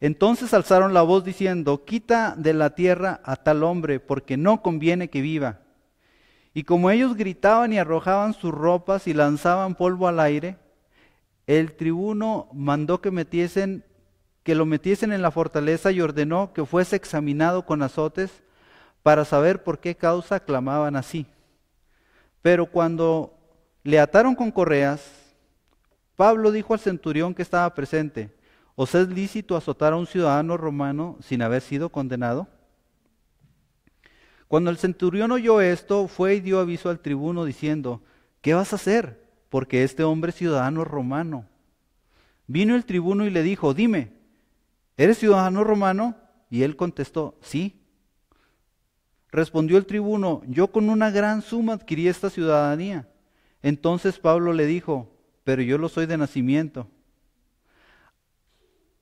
Entonces alzaron la voz diciendo, quita de la tierra a tal hombre, porque no conviene que viva. Y como ellos gritaban y arrojaban sus ropas y lanzaban polvo al aire, el tribuno mandó que lo metiesen en la fortaleza y ordenó que fuese examinado con azotes para saber por qué causa clamaban así. Pero cuando le ataron con correas, Pablo dijo al centurión que estaba presente, ¿os es lícito azotar a un ciudadano romano sin haber sido condenado? Cuando el centurión oyó esto, fue y dio aviso al tribuno diciendo, ¿qué vas a hacer? Porque este hombre es ciudadano romano. Vino el tribuno y le dijo, dime, ¿eres ciudadano romano? Y él contestó, sí. Respondió el tribuno, yo con una gran suma adquirí esta ciudadanía. Entonces Pablo le dijo, pero yo lo soy de nacimiento.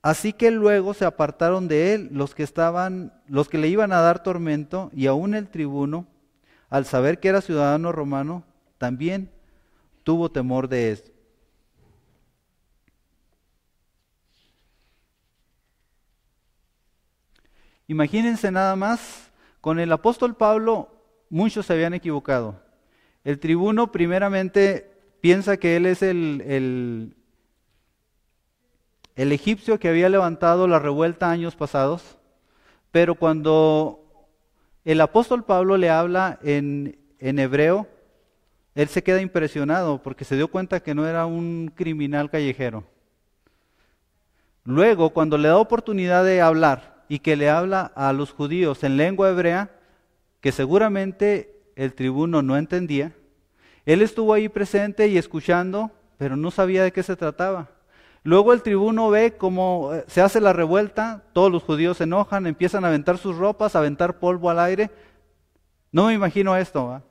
Así que luego se apartaron de él los que le iban a dar tormento, y aún el tribuno, al saber que era ciudadano romano, también tuvo temor de él. Imagínense nada más, con el apóstol Pablo muchos se habían equivocado. El tribuno primeramente piensa que él es el egipcio que había levantado la revuelta años pasados, pero cuando el apóstol Pablo le habla en hebreo, él se queda impresionado porque se dio cuenta que no era un criminal callejero. Luego, cuando le da oportunidad de hablar y que le habla a los judíos en lengua hebrea, que seguramente el tribuno no entendía, él estuvo ahí presente y escuchando, pero no sabía de qué se trataba. Luego el tribuno ve cómo se hace la revuelta, todos los judíos se enojan, empiezan a aventar sus ropas, a aventar polvo al aire. No me imagino esto, ¿va?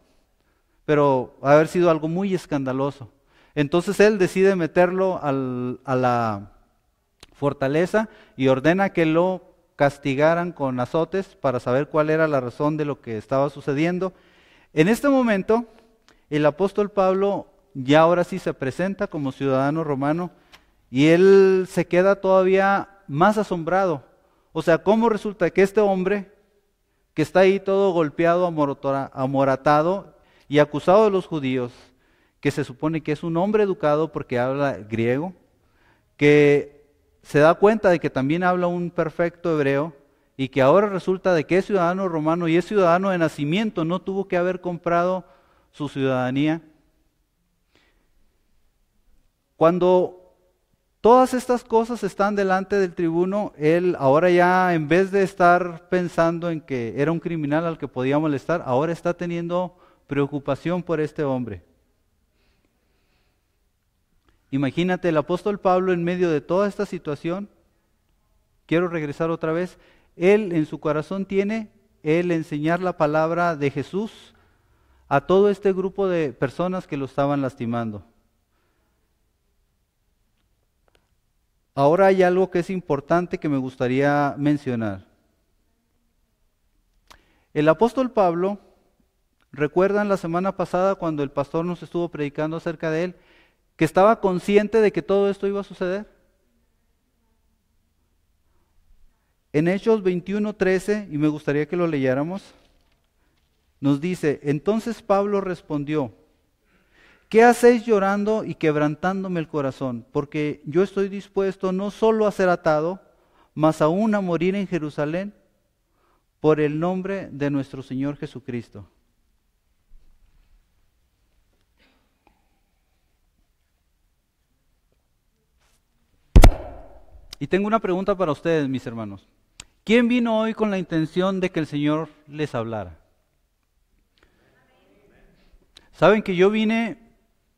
Pero haber sido algo muy escandaloso. Entonces él decide meterlo a la fortaleza y ordena que lo castigaran con azotes para saber cuál era la razón de lo que estaba sucediendo. En este momento, el apóstol Pablo ya ahora sí se presenta como ciudadano romano y él se queda todavía más asombrado. O sea, ¿cómo resulta que este hombre que está ahí todo golpeado, amoratado y acusado de los judíos, que se supone que es un hombre educado porque habla griego, que se da cuenta de que también habla un perfecto hebreo y que ahora resulta de que es ciudadano romano y es ciudadano de nacimiento, no tuvo que haber comprado su ciudadanía? Cuando todas estas cosas están delante del tribuno, él ahora ya en vez de estar pensando en que era un criminal al que podía molestar, ahora está teniendo preocupación por este hombre. Imagínate el apóstol Pablo en medio de toda esta situación. Quiero regresar otra vez. Él en su corazón tiene el enseñar la palabra de Jesús a todo este grupo de personas que lo estaban lastimando. Ahora hay algo que es importante que me gustaría mencionar. El apóstol Pablo, ¿recuerdan la semana pasada cuando el pastor nos estuvo predicando acerca de él, que estaba consciente de que todo esto iba a suceder? En Hechos 21:13, y me gustaría que lo leyéramos, nos dice, entonces Pablo respondió, ¿qué hacéis llorando y quebrantándome el corazón? Porque yo estoy dispuesto no solo a ser atado, mas aún a morir en Jerusalén por el nombre de nuestro Señor Jesucristo. Y tengo una pregunta para ustedes, mis hermanos. ¿Quién vino hoy con la intención de que el Señor les hablara? Saben que yo vine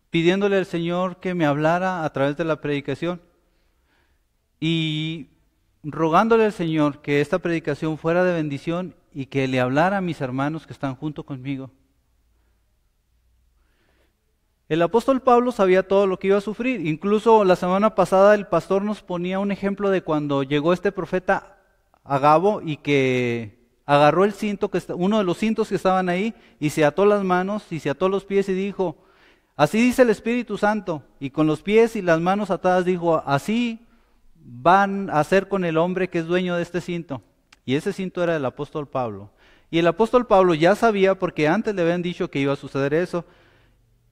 pidiéndole al Señor que me hablara a través de la predicación y rogándole al Señor que esta predicación fuera de bendición y que le hablara a mis hermanos que están junto conmigo. El apóstol Pablo sabía todo lo que iba a sufrir. Incluso la semana pasada el pastor nos ponía un ejemplo de cuando llegó este profeta Agabo y que agarró el cinto, uno de los cintos que estaban ahí, y se ató las manos y se ató los pies y dijo, así dice el Espíritu Santo, y con los pies y las manos atadas dijo, así van a hacer con el hombre que es dueño de este cinto. Y ese cinto era del apóstol Pablo. Y el apóstol Pablo ya sabía, porque antes le habían dicho que iba a suceder eso,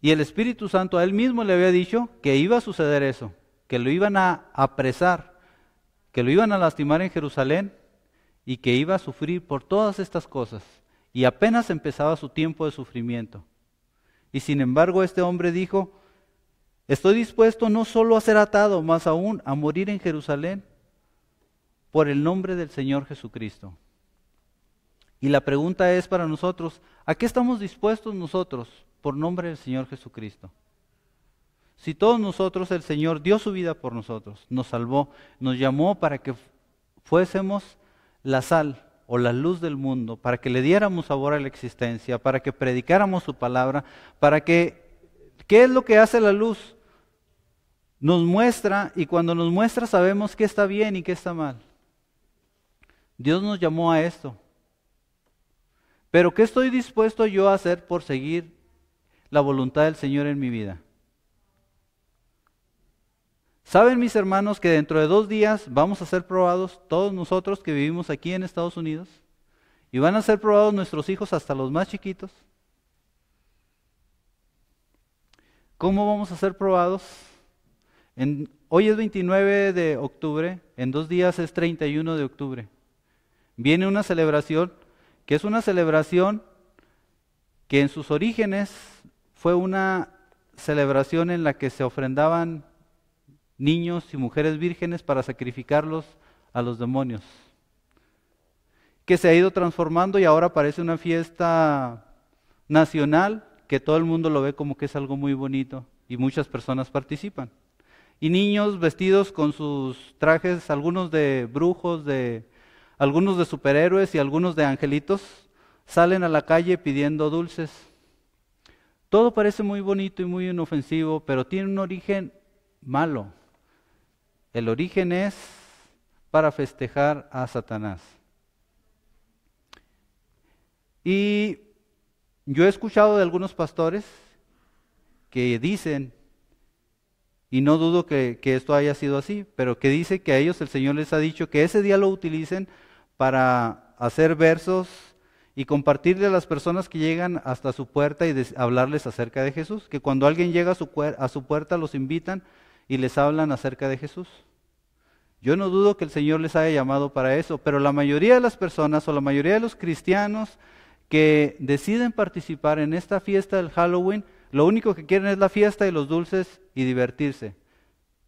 y el Espíritu Santo a él mismo le había dicho que iba a suceder eso, que lo iban a apresar, que lo iban a lastimar en Jerusalén y que iba a sufrir por todas estas cosas. Y apenas empezaba su tiempo de sufrimiento. Y sin embargo este hombre dijo, estoy dispuesto no solo a ser atado, más aún a morir en Jerusalén por el nombre del Señor Jesucristo. Y la pregunta es para nosotros, ¿a qué estamos dispuestos nosotros por nombre del Señor Jesucristo? Si todos nosotros, el Señor dio su vida por nosotros, nos salvó, nos llamó para que fuésemos la sal o la luz del mundo, para que le diéramos sabor a la existencia, para que predicáramos su palabra, para que, ¿qué es lo que hace la luz? Nos muestra, y cuando nos muestra sabemos qué está bien y qué está mal. Dios nos llamó a esto. Pero ¿qué estoy dispuesto yo a hacer por seguir la voluntad del Señor en mi vida? ¿Saben, mis hermanos, que dentro de 2 días vamos a ser probados todos nosotros que vivimos aquí en Estados Unidos? Y van a ser probados nuestros hijos hasta los más chiquitos. ¿Cómo vamos a ser probados? Hoy es 29 de octubre, en 2 días es 31 de octubre. Viene una celebración, que es una celebración que en sus orígenes fue una celebración en la que se ofrendaban niños y mujeres vírgenes para sacrificarlos a los demonios, que se ha ido transformando y ahora parece una fiesta nacional que todo el mundo lo ve como que es algo muy bonito y muchas personas participan. Y niños vestidos con sus trajes, algunos de brujos, algunos de superhéroes y algunos de angelitos, salen a la calle pidiendo dulces. Todo parece muy bonito y muy inofensivo, pero tiene un origen malo. El origen es para festejar a Satanás. Y yo he escuchado de algunos pastores que dicen, y no dudo que esto haya sido así, pero que dice que a ellos el Señor les ha dicho que ese día lo utilicen para hacer versos y compartirle a las personas que llegan hasta su puerta y hablarles acerca de Jesús, que cuando alguien llega a su puerta los invitan y les hablan acerca de Jesús. Yo no dudo que el Señor les haya llamado para eso, pero la mayoría de las personas o la mayoría de los cristianos que deciden participar en esta fiesta del Halloween, lo único que quieren es la fiesta y los dulces y divertirse.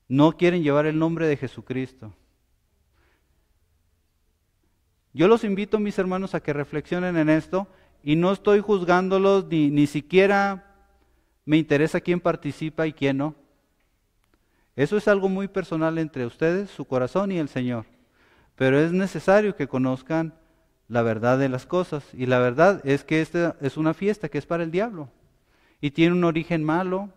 No quieren llevar el nombre de Jesucristo. Yo los invito, mis hermanos, a que reflexionen en esto y no estoy juzgándolos ni siquiera me interesa quién participa y quién no. Eso es algo muy personal entre ustedes, su corazón y el Señor. Pero es necesario que conozcan la verdad de las cosas. Y la verdad es que esta es una fiesta que es para el diablo. Y tiene un origen malo.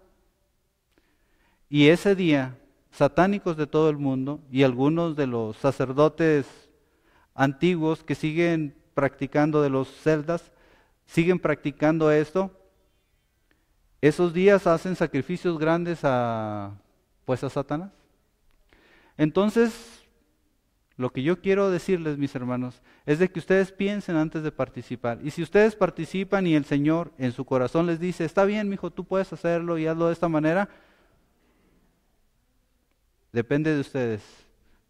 Y ese día, satánicos de todo el mundo y algunos de los sacerdotes antiguos que siguen practicando de los celdas, siguen practicando esto. Esos días hacen sacrificios grandes a Satanás. Entonces, lo que yo quiero decirles, mis hermanos, es de que ustedes piensen antes de participar. Y si ustedes participan y el Señor en su corazón les dice, está bien, mijo, tú puedes hacerlo y hazlo de esta manera, depende de ustedes.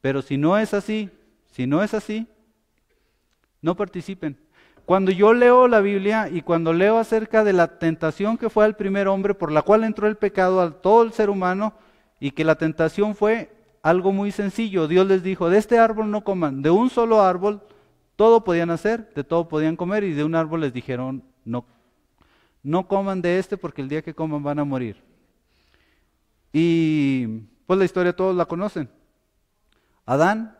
Pero si no es así, no participen. Cuando yo leo la Biblia y cuando leo acerca de la tentación que fue al primer hombre, por la cual entró el pecado a todo el ser humano, y que la tentación fue algo muy sencillo. Dios les dijo, de este árbol no coman, de un solo árbol todo podían hacer, de todo podían comer, y de un árbol les dijeron, no coman de este porque el día que coman van a morir. Y pues la historia todos la conocen. Adán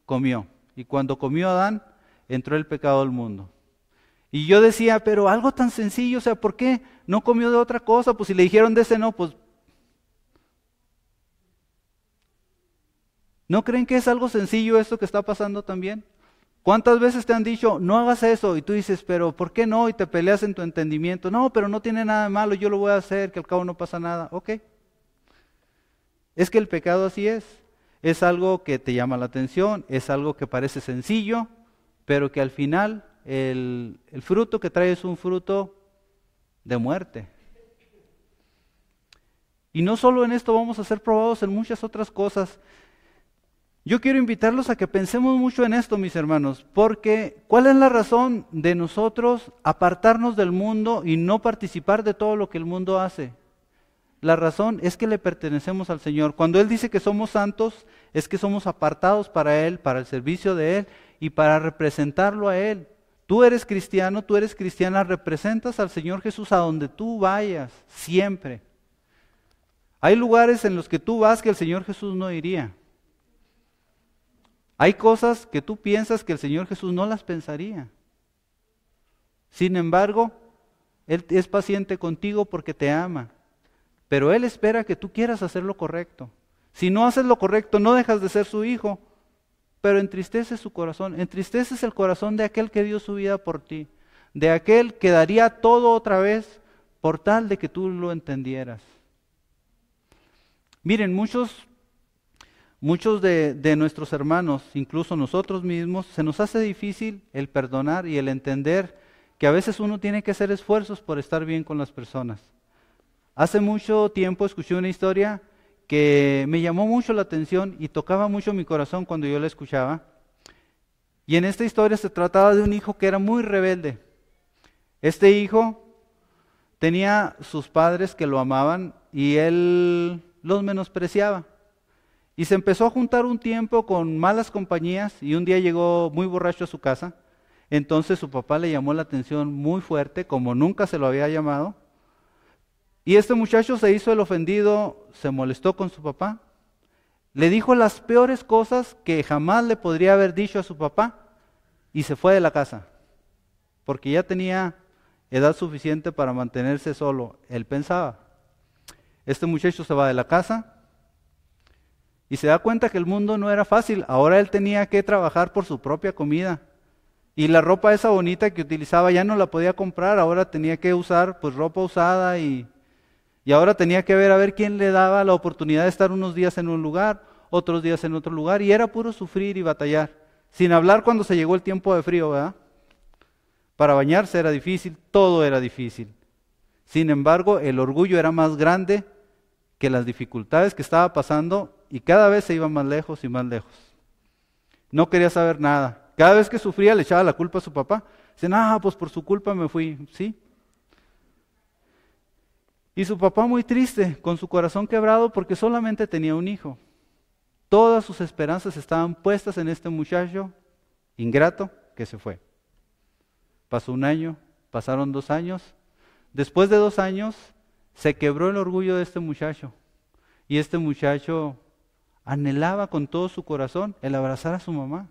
comió, y cuando comió Adán, entró el pecado al mundo. Y yo decía, pero algo tan sencillo, o sea, ¿por qué no comió de otra cosa? Pues si le dijeron de ese no, pues... ¿No creen que es algo sencillo esto que está pasando también? ¿Cuántas veces te han dicho, no hagas eso? Y tú dices, pero ¿por qué no? Y te peleas en tu entendimiento. No, pero no tiene nada de malo, yo lo voy a hacer, que al cabo no pasa nada. Ok. Es que el pecado así es. Es algo que te llama la atención, es algo que parece sencillo, pero que al final el fruto que trae es un fruto de muerte. Y no solo en esto vamos a ser probados, en muchas otras cosas. Yo quiero invitarlos a que pensemos mucho en esto, mis hermanos, porque ¿cuál es la razón de nosotros apartarnos del mundo y no participar de todo lo que el mundo hace? La razón es que le pertenecemos al Señor. Cuando Él dice que somos santos, es que somos apartados para Él, para el servicio de Él y para representarlo a Él. Tú eres cristiano, tú eres cristiana, representas al Señor Jesús a donde tú vayas, siempre. Hay lugares en los que tú vas que el Señor Jesús no iría. Hay cosas que tú piensas que el Señor Jesús no las pensaría. Sin embargo, Él es paciente contigo porque te ama. Pero Él espera que tú quieras hacer lo correcto. Si no haces lo correcto, no dejas de ser su hijo, pero entristeces su corazón. Entristeces el corazón de aquel que dio su vida por ti, de aquel que daría todo otra vez por tal de que tú lo entendieras. Miren, muchos de nuestros hermanos, incluso nosotros mismos, se nos hace difícil el perdonar y el entender que a veces uno tiene que hacer esfuerzos por estar bien con las personas. Hace mucho tiempo escuché una historia que me llamó mucho la atención y tocaba mucho mi corazón cuando yo la escuchaba. Y en esta historia se trataba de un hijo que era muy rebelde. Este hijo tenía sus padres que lo amaban y él los menospreciaba. Y se empezó a juntar un tiempo con malas compañías y un día llegó muy borracho a su casa. Entonces su papá le llamó la atención muy fuerte, como nunca se lo había llamado. Y este muchacho se hizo el ofendido, se molestó con su papá. Le dijo las peores cosas que jamás le podría haber dicho a su papá y se fue de la casa. Porque ya tenía edad suficiente para mantenerse solo, él pensaba. Este muchacho se va de la casa. Y se da cuenta que el mundo no era fácil. Ahora él tenía que trabajar por su propia comida. Y la ropa esa bonita que utilizaba ya no la podía comprar. Ahora tenía que usar pues ropa usada y ahora tenía que ver a ver quién le daba la oportunidad de estar unos días en un lugar, otros días en otro lugar. Y era puro sufrir y batallar. Sin hablar cuando se llegó el tiempo de frío, ¿verdad? Para bañarse era difícil, todo era difícil. Sin embargo, el orgullo era más grande que las dificultades que estaba pasando y cada vez se iba más lejos y más lejos. No quería saber nada. Cada vez que sufría le echaba la culpa a su papá. Dice, pues por su culpa me fui. Sí. Y su papá muy triste, con su corazón quebrado porque solamente tenía un hijo. Todas sus esperanzas estaban puestas en este muchacho ingrato que se fue. Pasó un año, pasaron 2 años. Después de 2 años se quebró el orgullo de este muchacho. Y este muchacho anhelaba con todo su corazón el abrazar a su mamá,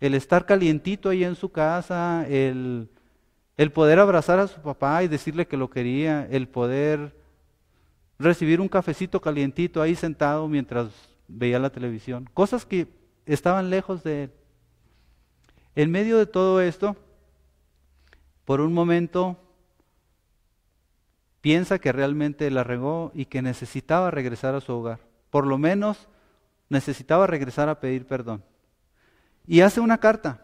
el estar calientito ahí en su casa, el poder abrazar a su papá y decirle que lo quería, el poder recibir un cafecito calientito ahí sentado mientras veía la televisión, cosas que estaban lejos de él. En medio de todo esto, por un momento piensa que realmente la regó y que necesitaba regresar a su hogar. Por lo menos necesitaba regresar a pedir perdón. Y hace una carta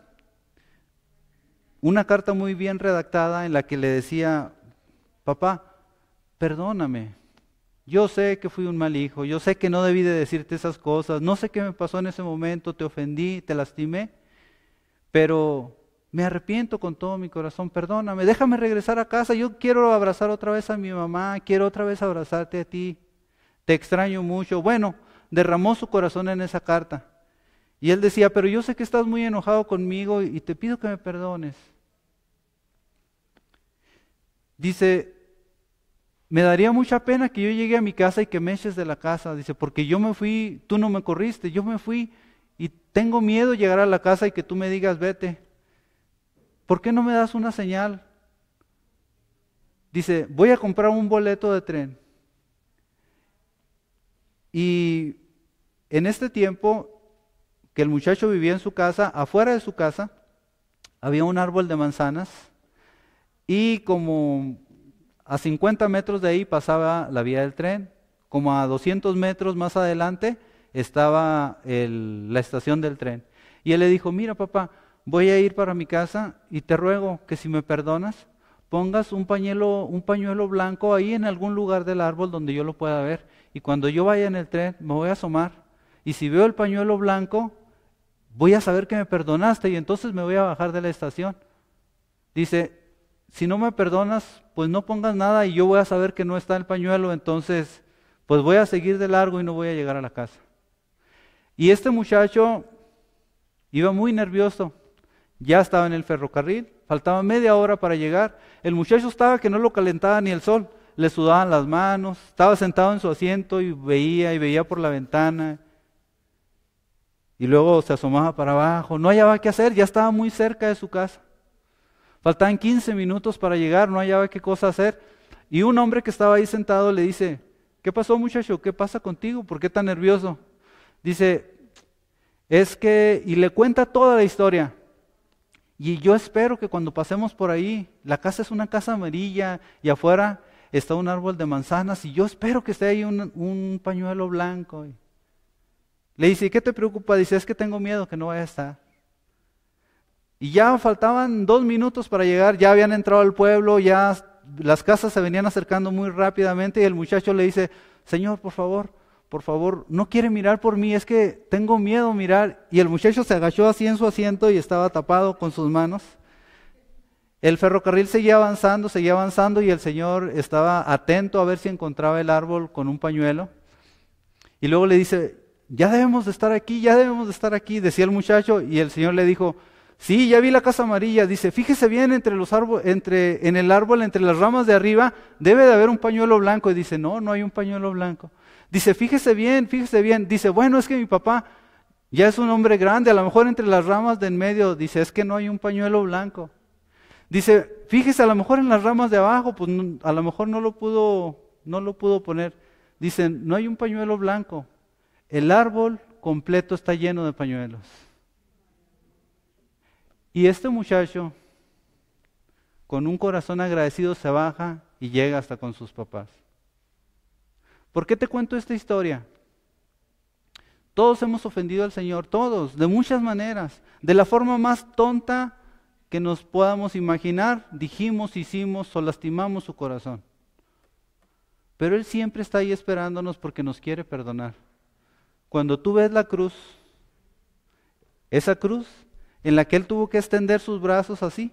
muy bien redactada en la que le decía, papá, perdóname, yo sé que fui un mal hijo, yo sé que no debí de decirte esas cosas, no sé qué me pasó en ese momento, te ofendí, te lastimé, pero me arrepiento con todo mi corazón, perdóname, déjame regresar a casa, yo quiero abrazar otra vez a mi mamá, quiero otra vez abrazarte a ti, te extraño mucho. Bueno, derramó su corazón en esa carta. Y él decía, pero yo sé que estás muy enojado conmigo y te pido que me perdones. Dice, me daría mucha pena que yo llegue a mi casa y que me eches de la casa. Dice, porque yo me fui, tú no me corriste, yo me fui y tengo miedo de llegar a la casa y que tú me digas, vete. ¿Por qué no me das una señal? Dice, voy a comprar un boleto de tren. Y en este tiempo que el muchacho vivía en su casa, afuera de su casa, había un árbol de manzanas y como a 50 metros de ahí pasaba la vía del tren, como a 200 metros más adelante estaba la estación del tren. Y él le dijo, mira papá, voy a ir para mi casa y te ruego que si me perdonas, pongas un pañuelo blanco ahí en algún lugar del árbol donde yo lo pueda ver. Y cuando yo vaya en el tren, me voy a asomar. Y si veo el pañuelo blanco, voy a saber que me perdonaste y entonces me voy a bajar de la estación. Dice, si no me perdonas, pues no pongas nada y yo voy a saber que no está el pañuelo, entonces pues voy a seguir de largo y no voy a llegar a la casa. Y este muchacho iba muy nervioso, ya estaba en el ferrocarril, faltaba media hora para llegar, el muchacho estaba que no lo calentaba ni el sol, le sudaban las manos, estaba sentado en su asiento y veía por la ventana. Y luego se asomaba para abajo, no hallaba qué hacer, ya estaba muy cerca de su casa. Faltaban 15 minutos para llegar, no hallaba qué cosa hacer. Y un hombre que estaba ahí sentado le dice, ¿qué pasó muchacho? ¿Qué pasa contigo? ¿Por qué tan nervioso? Dice, es que, y le cuenta toda la historia. Y yo espero que cuando pasemos por ahí, la casa es una casa amarilla y afuera está un árbol de manzanas y yo espero que esté ahí un pañuelo blanco. Le dice, ¿y qué te preocupa? Dice, es que tengo miedo que no vaya a estar. Y ya faltaban 2 minutos para llegar, ya habían entrado al pueblo, ya las casas se venían acercando muy rápidamente y el muchacho le dice, Señor, por favor, no quiere mirar por mí, es que tengo miedo mirar. Y el muchacho se agachó así en su asiento y estaba tapado con sus manos. El ferrocarril seguía avanzando y el señor estaba atento a ver si encontraba el árbol con un pañuelo. Y luego le dice, ya debemos de estar aquí, decía el muchacho, y el señor le dijo, sí, ya vi la casa amarilla. Dice, fíjese bien en el árbol, entre las ramas de arriba, debe de haber un pañuelo blanco. Y dice, no hay un pañuelo blanco. Dice, fíjese bien. Dice, bueno, es que mi papá ya es un hombre grande, a lo mejor entre las ramas de en medio, dice, es que no hay un pañuelo blanco. Dice, fíjese, a lo mejor en las ramas de abajo, pues a lo mejor no lo pudo poner. Dice, no hay un pañuelo blanco. El árbol completo está lleno de pañuelos. Y este muchacho, con un corazón agradecido, se baja y llega hasta con sus papás. ¿Por qué te cuento esta historia? Todos hemos ofendido al Señor, todos, de muchas maneras. De la forma más tonta que nos podamos imaginar, dijimos, hicimos o lastimamos su corazón. Pero Él siempre está ahí esperándonos porque nos quiere perdonar. Cuando tú ves la cruz, esa cruz en la que Él tuvo que extender sus brazos así,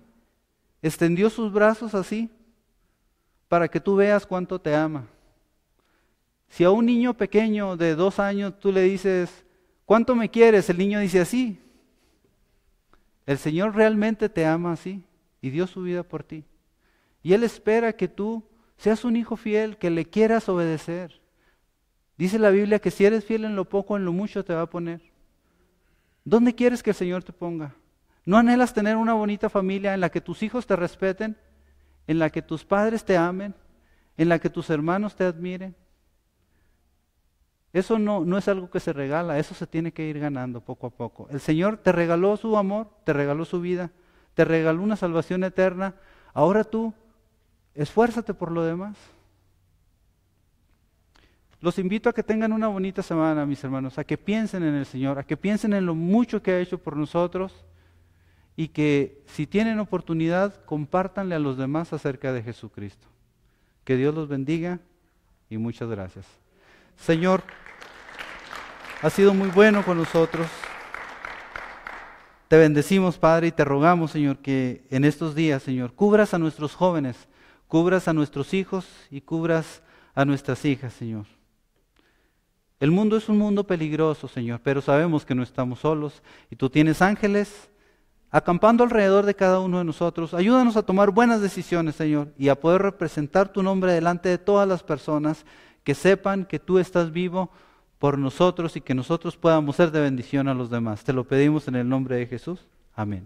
extendió sus brazos así, para que tú veas cuánto te ama. Si a un niño pequeño de 2 años tú le dices, ¿cuánto me quieres? El niño dice así. El Señor realmente te ama así y dio su vida por ti. Y Él espera que tú seas un hijo fiel, que le quieras obedecer. Dice la Biblia que si eres fiel en lo poco, en lo mucho te va a poner. ¿Dónde quieres que el Señor te ponga? ¿No anhelas tener una bonita familia en la que tus hijos te respeten, en la que tus padres te amen, en la que tus hermanos te admiren? Eso no es algo que se regala, eso se tiene que ir ganando poco a poco. El Señor te regaló su amor, te regaló su vida, te regaló una salvación eterna. Ahora tú, esfuérzate por lo demás. Los invito a que tengan una bonita semana, mis hermanos, a que piensen en el Señor, a que piensen en lo mucho que ha hecho por nosotros y que si tienen oportunidad, compártanle a los demás acerca de Jesucristo. Que Dios los bendiga y muchas gracias. Señor, has sido muy bueno con nosotros. Te bendecimos, Padre, y te rogamos, Señor, que en estos días, Señor, cubras a nuestros jóvenes, cubras a nuestros hijos y cubras a nuestras hijas, Señor. El mundo es un mundo peligroso, Señor, pero sabemos que no estamos solos y tú tienes ángeles acampando alrededor de cada uno de nosotros. Ayúdanos a tomar buenas decisiones, Señor, y a poder representar tu nombre delante de todas las personas, que sepan que tú estás vivo por nosotros y que nosotros podamos ser de bendición a los demás. Te lo pedimos en el nombre de Jesús. Amén.